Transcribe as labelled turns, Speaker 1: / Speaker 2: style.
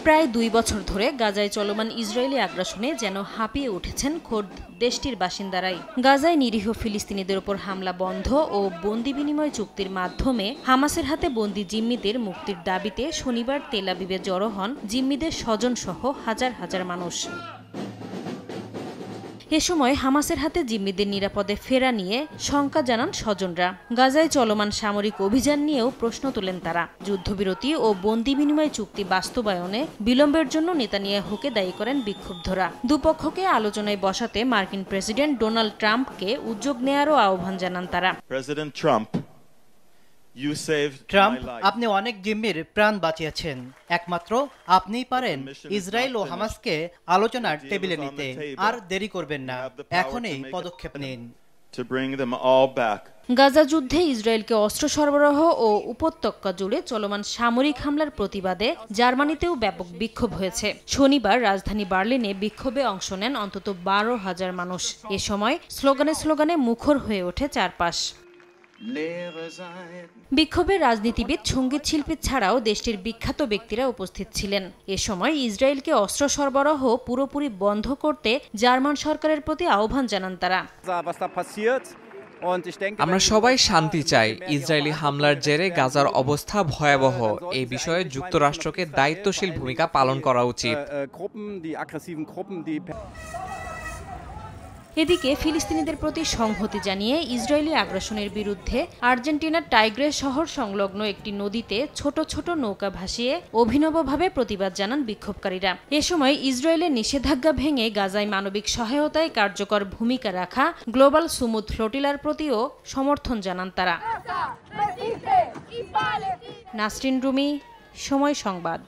Speaker 1: প্রায় ২ বছর ধরে গাজায় চলমান ইসরায়েলি আগ্রাসনে যেন হাঁপিয়ে উঠেছেন খোদ দেশটির বাসিন্দারাই। গাজায় নিরীহ ফিলিস্তিনিদের উপর হামলা বন্ধ ও বন্দি বিনিময় চুক্তির মাধ্যমে হামাসের হাতে বন্দি জিম্মিদের মুক্তির দাবিতে শনিবার তেল আবিবে জড়ো হন জিম্মিদের স্বজনসহ হাজার হাজার মানুষ। এ সময় হামাসের হাতে জিম্মিদের নিরাপদে ফেরা নিয়ে শঙ্কা জানান স্বজনরা। গাজায় চলমান সামরিক অভিযান নিয়েও প্রশ্ন তোলেন তারা। যুদ্ধবিরতি ও বন্দি বিনিময় চুক্তি বাস্তবায়নে বিলম্বের জন্য নেতানিয়াহুকে দায়ী করেন বিক্ষুব্ধরা। দুপক্ষকে আলোচনায় বসাতে মার্কিন প্রেসিডেন্ট ডোনাল্ড ট্রাম্পকে উদ্যোগ নেয়ারও আহ্বান জানান তারা।
Speaker 2: প্রেসিডেন্ট ট্রাম্প,
Speaker 3: আপনি অনেক জিম্মির প্রাণ বাঁচিয়েছেন। একমাত্র আপনিই পারেন ইসরায়েল ও হামাসকে আলোচনার টেবিলে নিতে। আর দেরি করবেন না, এখনই পদক্ষেপ নিন।
Speaker 1: গাজা যুদ্ধে ইসরায়েলকে অস্ত্র সরবরাহ ও উপত্যকা জুড়ে চলমান সামরিক হামলার প্রতিবাদে জার্মানিতেও ব্যাপক বিক্ষোভ হয়েছে। শনিবার রাজধানী বার্লিনে বিক্ষোভে অংশ নেন অন্তত 12,000 মানুষ। এ সময় স্লোগানে স্লোগানে মুখর হয়ে ওঠে চারপাশ। বিক্ষোভে রাজনীতিবিদ, সঙ্গীত শিল্পী ছাড়াও দেশটির বিখ্যাত ব্যক্তিরা উপস্থিত ছিলেন। এ সময় ইসরায়েলকে অস্ত্র সরবরাহ পুরোপুরি বন্ধ করতে জার্মান সরকারের প্রতি আহ্বান জানান তারা।
Speaker 4: আমরা সবাই শান্তি চাই। ইসরায়েলি হামলার জেরে গাজার অবস্থা ভয়াবহ। এই বিষয়ে যুক্তরাষ্ট্রকে দায়িত্বশীল ভূমিকা পালন করা উচিত।
Speaker 1: এদিকে ফিলিস্তিনিদের প্রতি সংহতি জানিয়ে ইসরায়েলি আগ্রাসনের বিরুদ্ধে আর্জেন্টিনার টাইগ্রেস শহর সংলগ্ন একটি নদীতে ছোট ছোট নৌকা ভাসিয়ে অভিনবভাবে প্রতিবাদ জানান বিক্ষোভকারীরা। এ সময় ইসরায়েলের নিষেধাজ্ঞা ভেঙে গাজায় মানবিক সহায়তায় কার্যকর ভূমিকা রাখা গ্লোবাল সুমুদ ফ্লোটিলার প্রতিও সমর্থন জানান তারা। নাসরিন রুমি, সময় সংবাদ।